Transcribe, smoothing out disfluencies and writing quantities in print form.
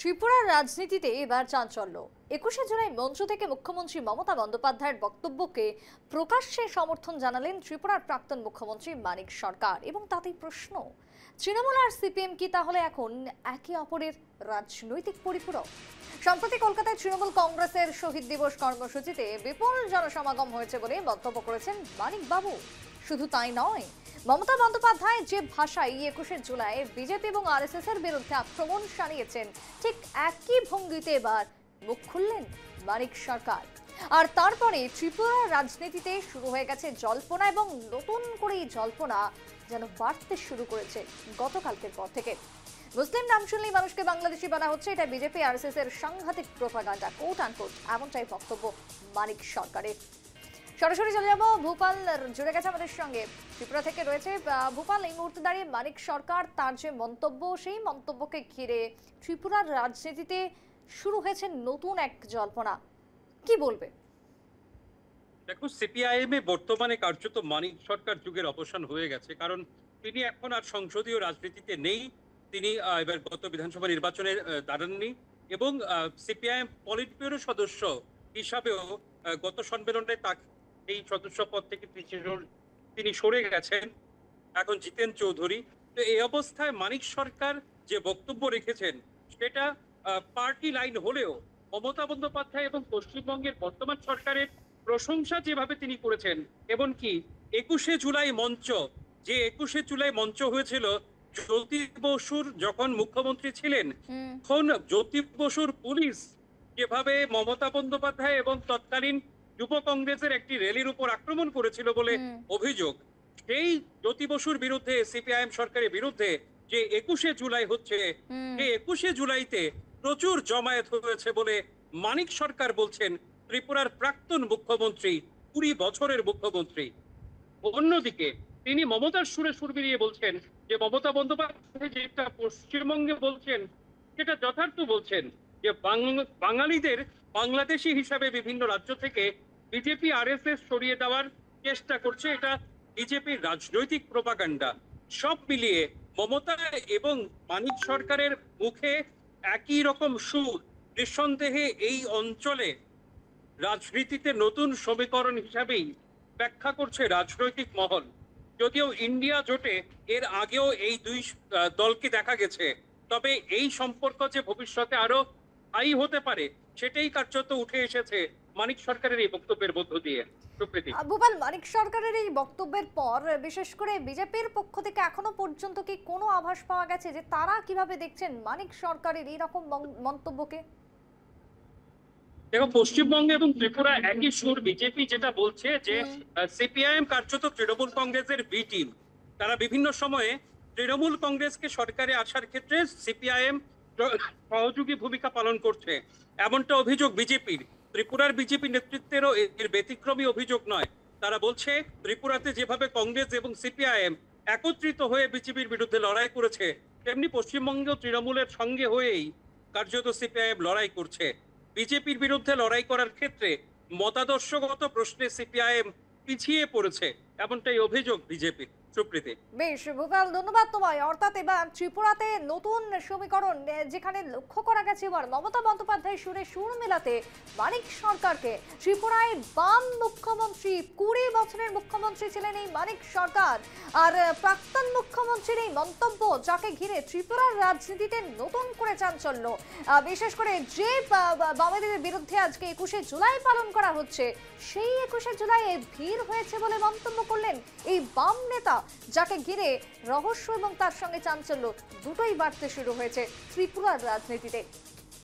ত্রিপুরার রাজনীতিতে এবার চাঞ্চল্য। 21শে জুলাই মঞ্চ থেকে মুখ্যমন্ত্রী মমতা বন্দ্যোপাধ্যায়ের বক্তব্যকে প্রকাশ্যে সমর্থন জানালেন ত্রিপুরার প্রাক্তন মুখ্যমন্ত্রী মানিক সরকার। এবং তাতেই প্রশ্ন, তৃণমূল আর সিপিএম কি তাহলে এখন একে অপরের রাজনৈতিক পরিপূরক? সম্প্রতি কলকাতায় তৃণমূল কংগ্রেসের শহীদ দিবস কর্মসূচিতে বিপুল জনসমাগম হয়েছে বলে মন্তব্য করেছেন মানিক বাবু। শুধু তাই নয়, মমতা বন্দ্যোপাধ্যায় যে ভাষায় 21শে জুলাই বিজেপি এবং আরএসএস এর বিরুদ্ধে আক্রমণ সানিয়েছেন, ঠিক একই ভঙ্গিতে এবার মুখ খুললেন মানিক সরকার। আর তারপরে ত্রিপুরার রাজনীতিতে শুরু হয়ে গেছে জল্পনা, এবং নতুন করে এই জল্পনা যেন বাড়তে শুরু করেছে গতকালকের পর থেকে। মুসলিম নাম শুনলেই মানুষকে বাংলাদেশি বলা হচ্ছে, এটা বিজেপি আরএসএস এর সাংঘাতিক প্রোপাগান্ডা, কোট আনকোট, এমনটাই বক্তব্য মানিক সরকারের। সরাসরি চলে যাবো, ভূপাল জুড়ে গেছে আমাদের সঙ্গে, ত্রিপুরা থেকে রয়েছে ভূপাল। এই মুহূর্তে দাঁড়িয়ে মানিক সরকার তার যে মন্তব্য, সেই মন্তব্যকে ঘিরে ত্রিপুরার রাজনীতিতে শুরু হয়েছে নতুন এক জল্পনা, কি বলবে? দেখো, সিপিআইএম এ বর্তমানে কার্যত মানিক সরকার যুগের অবসান হয়ে গেছে, কারণ তিনি এখন আর সংসদীয় রাজনীতিতে নেই। তিনি এবার গত বিধানসভা নির্বাচনে দাঁড়াননি, এবং সিপিআইএম পলিট ব্যুরো সদস্য হিসাবেও গত সম্মেলনে তাকে এই সদস্য পদ থেকে তিনি সরে গেছেন, এখন জিতেন চৌধুরী। তো এই অবস্থায় মানিক সরকার যে বক্তব্য রেখেছেন সেটা পার্টি লাইন হলেও মমতা বন্দ্যোপাধ্যায় এবং পশ্চিমবঙ্গের বর্তমান সরকারের প্রশংসা যেভাবে তিনি করেছেন, এমনকি 21শে জুলাই মঞ্চ, যে 21শে জুলাই মঞ্চ হয়েছিল জ্যোতি বসুর যখন মুখ্যমন্ত্রী ছিলেন, তখন জ্যোতি বসুর পুলিশ যেভাবে মমতা বন্দ্যোপাধ্যায় এবং তৎকালীন যুব কংগ্রেসের একটি র্যালির উপর আক্রমণ করেছিল বলে অভিযোগ, সেই জ্যোতি বসুর বিরুদ্ধে সিপিআইএম সরকারের বিরুদ্ধে যে 21শে জুলাই হচ্ছে, এই 21শে জুলাইতে প্রচুর জমায়েত হয়েছে বলে মানিক সরকার বলছেন, ত্রিপুরার প্রাক্তন মুখ্যমন্ত্রী, 20 বছরের মুখ্যমন্ত্রী। অন্যদিকে তিনি মমতার সুরে সুর মিলিয়ে বলছেন যে মমতা বন্দ্যোপাধ্যায় যেটা পশ্চিমবঙ্গে বলছেন সেটা যথার্থ বলছেন, যে বাঙালিদের বাংলাদেশি হিসাবে বিভিন্ন রাজ্য থেকে বিজেপি আরএসএস সরিয়ে দেওয়ার চেষ্টা করছে, এটা বিজেপির রাজনৈতিক প্রোপাগান্ডা। সব মিলিয়ে মমতা এবং মানিক সরকারের মুখে একই রকম সুর নিঃসন্দেহে এই অঞ্চলে রাজনীতিতে নতুন সমীকরণ হিসাবেই ব্যাখ্যা করছে রাজনৈতিক মহল। যদিও ইন্ডিয়া জোটে এর আগেও এই দুই দলকে দেখা গেছে, তবে এই সম্পর্ক যে ভবিষ্যতে আরো স্থায়ী হতে পারে সেটাই কার্যত উঠে এসেছে মানিক সরকারের এই বক্তব্যের মধ্য দিয়ে। ভূপাল, মানিক সরকারের এই বক্তব্যের পর বিশেষ করে বিজেপির পক্ষ থেকে এখনো পর্যন্ত কি কোনো আভাস পাওয়া গেছে যে তারা কিভাবে দেখছেন মানিক সরকারের এই রকম মন্তব্যকে? দেখো, পশ্চিমবঙ্গে এবং ত্রিপুরা একই সুর। বিজেপি যেটা বলছে যে সিপিআইএম কার্যত তৃণমূল কংগ্রেসের বি টিম, তারা বিভিন্ন সময়ে তৃণমূল কংগ্রেসকে সরকারে আসার ক্ষেত্রে সিপিআইএম সহযোগী ভূমিকা পালন করছে, এমনটা অভিযোগ বিজেপির। ত্রিপুরার বিজেপি নেতৃত্বেরও এর ব্যতিক্রমী অভিযোগ নয়। তারা বলছে ত্রিপুরাতে যেভাবে কংগ্রেস এবং সিপিআইএম একত্রিত হয়ে বিজেপির বিরুদ্ধে লড়াই করেছে, তেমনি পশ্চিমবঙ্গেও তৃণমূলের সঙ্গে হয়েই কার্যত সিপিআইএম লড়াই করছে। বিজেপির বিরুদ্ধে লড়াই করার ক্ষেত্রে মতাদর্শগত প্রশ্নে সিপিআইএম পিছিয়ে পড়েছে, এমনটাই অভিযোগ বিজেপির। সুপ্রীতি। বেশ ভূপাল, ধন্যবাদ তোমায়। অর্থাৎ এবার ত্রিপুরাতে নতুন সমীকরণ, যেখানে লক্ষ্য করা গেছে এবার মমতা বন্দ্যোপাধ্যায় সুরে সুর মেলাতে মানিক সরকারকে। ত্রিপুরায় বাম মুখ্যমন্ত্রী, 20 বছরের মুখ্যমন্ত্রী ছিলেন এই মানিক সরকার, আর প্রাক্তন মুখ্যমন্ত্রীর এই মন্তব্য, যাকে ঘিরে ত্রিপুরার রাজনীতিতে নতুন করে চাঞ্চল্য। বিশেষ করে যে বামেদের বিরুদ্ধে আজকে 21শে জুলাই পালন করা হচ্ছে, সেই 21শে জুলাই ভিড় হয়েছে বলে মন্তব্য করলেন এই বাম নেতা, যাকে ঘিরে রহস্য এবং তার সঙ্গে চাঞ্চল্য দুটোই বাড়তে শুরু হয়েছে ত্রিপুরার রাজনীতিতে।